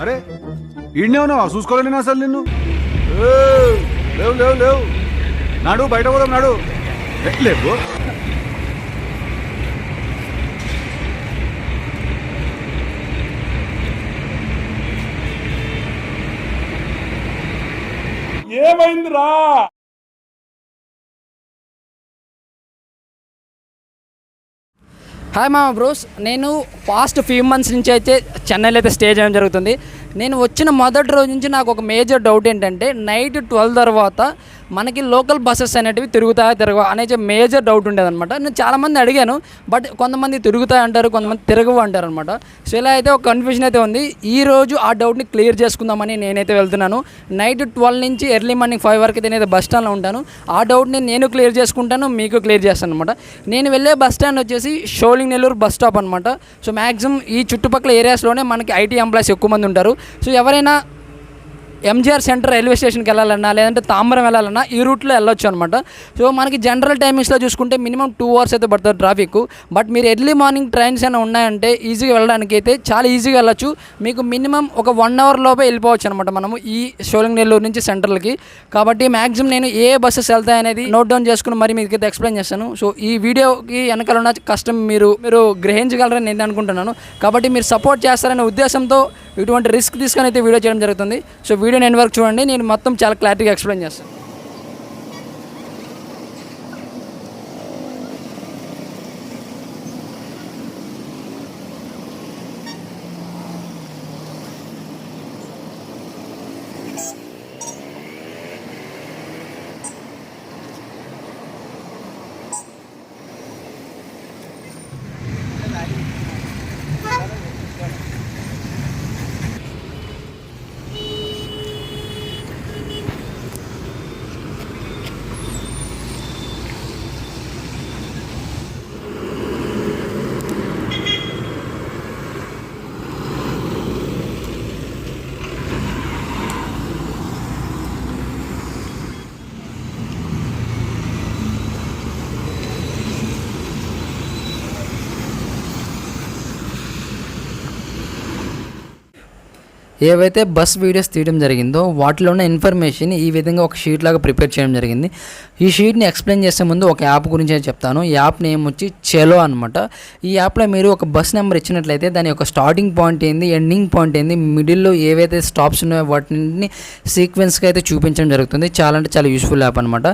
అరే ఈడనే ఉన్నావా? చూసుకోవాలి నేను అసలు నిన్ను. లేవు లేవు లేవు, నాడు బయట పోదాం, నాడు. లేవు ఏమైందిరా? హాయ్ మామ బ్రోస్, నేను పాస్ట్ ఫ్యూ మంత్స్ నుంచి అయితే చెన్నైలో అయితే స్టే చేయడం జరుగుతుంది. నేను వచ్చిన మొదటి రోజు నుంచి నాకు ఒక మేజర్ డౌట్ ఏంటంటే నైట్ 12 తర్వాత మనకి లోకల్ బస్సెస్ అనేటివి తిరగవా అనేది మేజర్ డౌట్ ఉండేదన్నమాట. నేను చాలామంది అడిగాను, బట్ కొంతమంది తిరుగుతాయి అంటారు, కొంతమంది తిరగవు అంటారు అనమాట. సో ఇలా అయితే ఒక కన్ఫ్యూజన్ అయితే ఉంది. ఈరోజు ఆ డౌట్ని క్లియర్ చేసుకుందామని నేనైతే వెళ్తున్నాను. నైట్ 12 నుంచి ఎర్లీ మార్నింగ్ 5 వరకు అయితే నేనైతే బస్ స్టాండ్లో ఉంటాను. ఆ డౌట్ని నేను క్లియర్ చేసుకుంటాను, మీకు క్లియర్ చేస్తాను అనమాట. నేను వెళ్ళే బస్ స్టాండ్ వచ్చేసి షోలింగ్ నెల్లూరు బస్ స్టాప్ అనమాట. సో మ్యాక్సిమం ఈ చుట్టుపక్కల ఏరియాస్లోనే మనకి ఐటీ ఎంప్లాయీస్ ఎక్కువ మంది ఉంటారు. సో ఎవరైనా ఎంజీఆర్ సెంటర్ రైల్వే స్టేషన్కి వెళ్ళాలన్నా లేదంటే తాంబరం వెళ్ళాలన్నా ఈ రూట్లో వెళ్ళొచ్చు అనమాట. సో మనకి జనరల్ టైమింగ్స్లో చూసుకుంటే మినిమం 2 hours అయితే పడుతుంది ట్రాఫిక్. బట్ మీరు ఎర్లీ మార్నింగ్ ట్రైన్స్ అయినా ఉన్నాయంటే ఈజీగా వెళ్ళడానికి అయితే చాలా ఈజీగా వెళ్ళొచ్చు. మీకు మినిమం ఒక 1 hour లోపే వెళ్ళిపోవచ్చు అనమాట మనము ఈ షోలింగ్ నెల్లూరు నుంచి సెంట్రల్కి. కాబట్టి మ్యాక్సిమం నేను ఏ బస్సెస్ వెళ్తాయి అనేది నోట్ డౌన్ చేసుకుని మరి మీకైతే ఎక్స్ప్లెయిన్ చేస్తాను. సో ఈ వీడియోకి వెనకాల ఉన్న కష్టం మీరు గ్రహించగలరని నేను అనుకుంటున్నాను. కాబట్టి మీరు సపోర్ట్ చేస్తారనే ఉద్దేశంతో ఇటువంటి రిస్క్ తీసుకొని అయితే వీడియో చేయడం జరుగుతుంది. సో వీడియో నేను వరకు చూడండి, నేను మొత్తం చాలా క్లారిటీగా ఎక్స్ప్లెయిన్ చేస్తాను. ఏవైతే బస్ వీడియోస్ తీయడం జరిగిందో వాటిలో ఉన్న ఇన్ఫర్మేషన్ ఈ విధంగా ఒక షీట్ లాగా ప్రిపేర్ చేయడం జరిగింది. ఈ షీట్ని ఎక్స్ప్లెయిన్ చేసే ముందు ఒక యాప్ గురించి చెప్తాను. ఈ యాప్ నేమ్ వచ్చి చెలో అనమాట. ఈ యాప్లో మీరు ఒక బస్ నెంబర్ ఇచ్చినట్లయితే దాని యొక్క స్టార్టింగ్ పాయింట్ ఏంది, ఎండింగ్ పాయింట్ ఏంది, మిడిల్లో ఏవైతే స్టాప్స్ ఉన్నాయో వాటిని సీక్వెన్స్గా అయితే చూపించడం జరుగుతుంది. చాలా అంటే చాలా యూస్ఫుల్ యాప్ అనమాట.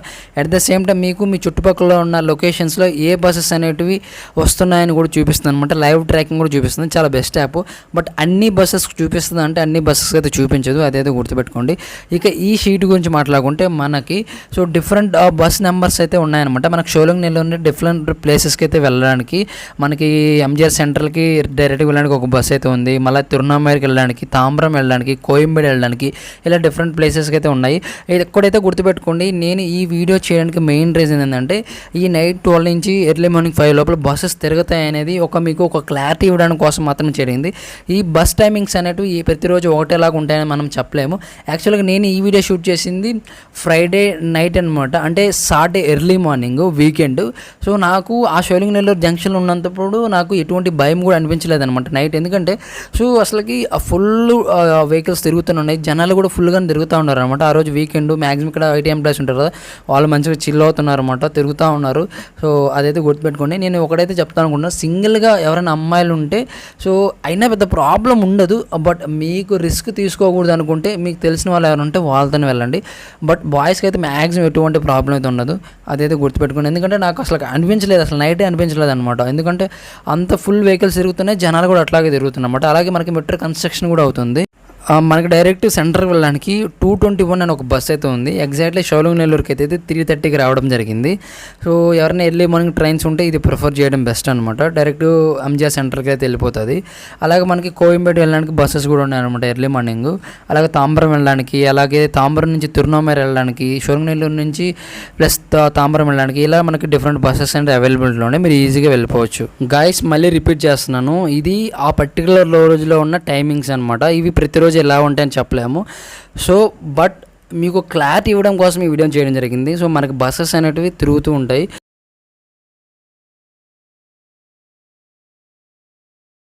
అట్ ద సేమ్ టైం మీకు మీ చుట్టుపక్కల ఉన్న లొకేషన్స్లో ఏ బస్సెస్ అనేటివి వస్తున్నాయని కూడా చూపిస్తుంది అనమాట. లైవ్ ట్రాకింగ్ కూడా చూపిస్తుంది. చాలా బెస్ట్ యాప్. బట్ అన్ని బస్సెస్ చూపిస్తుంది అంటే అన్ని బస్సెస్ అయితే చూపించదు, అదైతే గుర్తుపెట్టుకోండి. ఇక ఈ షీట్ గురించి మాట్లాడుకుంటే మనకి సో డిఫరెంట్ బస్ నెంబర్స్ అయితే ఉన్నాయన్నమాట. మనకు షోలింగ్ నెల్లూరు డిఫరెంట్ ప్లేసెస్కి అయితే వెళ్ళడానికి మనకి ఎంజీఆర్ సెంట్రల్కి డైరెక్ట్గా వెళ్ళడానికి ఒక బస్ అయితే ఉంది. మళ్ళీ తిరువణామలకి వెళ్ళడానికి, తాంబరం వెళ్ళడానికి, కోయంబేడు వెళ్ళడానికి ఇలా డిఫరెంట్ ప్లేసెస్కి అయితే ఉన్నాయి. ఎక్కడైతే గుర్తుపెట్టుకోండి. నేను ఈ వీడియో చేయడానికి మెయిన్ రీజన్ ఏంటంటే ఈ నైట్ 12 నుంచి ఎర్లీ మార్నింగ్ 5 లోపల బస్సెస్ తిరుగుతాయి అనేది మీకు ఒక క్లారిటీ ఇవ్వడానికి కోసం మాత్రం జరిగింది. ఈ బస్ టైమింగ్స్ అనేవి ప్రతిరోజు ఒకటేలాగా ఉంటాయని మనం చెప్పలేము. యాక్చువల్గా నేను ఈ వీడియో షూట్ చేసింది ఫ్రైడే నైట్ అనమాట, అంటే Saturday early morning weekend. So నాకు ఆ షోలింగ్ నెల్లూరు జంక్షన్లో ఉన్నప్పుడు నాకు ఎటువంటి భయం కూడా అనిపించలేదు అనమాట నైట్. ఎందుకంటే సో అసలుకి ఫుల్ వెహికల్స్ తిరుగుతున్నాయి, జనాలు కూడా ఫుల్గా తిరుగుతూ ఉన్నారు అనమాట. ఆ రోజు వీకెండ్ మ్యాక్సిమం ఇక్కడ ఐటీ ఎంప్లాయీస్ ఉంటారు కదా, వాళ్ళు మంచిగా చిల్ అవుతున్నారు అనమాట, తిరుగుతూ ఉన్నారు. సో అదైతే గుర్తుపెట్టుకోండి. నేను ఒకటైతే చెప్తాను అనుకుంటున్నాను, సింగిల్గా ఎవరైనా అమ్మాయిలు ఉంటే సో అయినా పెద్ద ప్రాబ్లం ఉండదు. బట్ మీకు రిస్క్ తీసుకోకూడదు అనుకుంటే మీకు తెలిసిన వాళ్ళు ఎవరు ఉంటే వాళ్ళతోనే వెళ్ళండి. బట్ బాయ్స్కి అయితే మ్యాక్సిమం ఎటువంటి ప్రాబ్లం అయితే ఉండదు, అదైతే గుర్తుపెట్టుకోండి. ఎందుకంటే నాకు అసలు అనిపించలేదు, అసలు నైటే అనిపించలేదు అనమాట. ఎందుకంటే అంత ఫుల్ వెహికల్స్ తిరుగుతున్నాయి, జనాలు కూడా అట్లాగే తిరుగుతున్నమాట. అలాగే మనకి మెట్రో కన్స్ట్రక్షన్ కూడా అవుతుంది. మనకి డైరెక్ట్ సెంటర్కి వెళ్ళడానికి 221 అని ఒక బస్ అయితే ఉంది. ఎగ్జాక్ట్లీ షోలింగ్ నెల్లూరుకి అయితే 3:30కి రావడం జరిగింది. సో ఎవరైనా ఎర్లీ మార్నింగ్ ట్రైన్స్ ఉంటే ఇది ప్రిఫర్ చేయడం బెస్ట్ అనమాట. డైరెక్ట్ ఎంజీఆర్ సెంటర్కి అయితే వెళ్ళిపోతుంది. అలాగే మనకి కోయంబేడు వెళ్ళడానికి బస్సెస్ కూడా ఉన్నాయన్నమాట ఎర్లీ మార్నింగ్. అలాగే తాంబరం వెళ్ళడానికి, అలాగే తాంబరం నుంచి తిరువణామలై వెళ్ళడానికి, షోలింగ్ నెల్లూరు నుంచి ప్లస్ తాంబరం వెళ్ళడానికి ఇలా మనకి డిఫరెంట్ బస్సెస్ అంటే అవైలబిలిటీలోనే మీరు ఈజీగా వెళ్ళిపోవచ్చు. గాయస్ మళ్ళీ రిపీట్ చేస్తున్నాను, ఇది ఆ పర్టికులర్ రోజులో ఉన్న టైమింగ్స్ అనమాట. ఇవి ప్రతిరోజు ఎలా ఉంటాయని చెప్పలేము. సో బట్ మీకు క్లారిటీ ఇవ్వడం కోసం ఈ వీడియో చేయడం జరిగింది. సో మనకి బస్సెస్ అనేటివి తిరుగుతూ ఉంటాయి.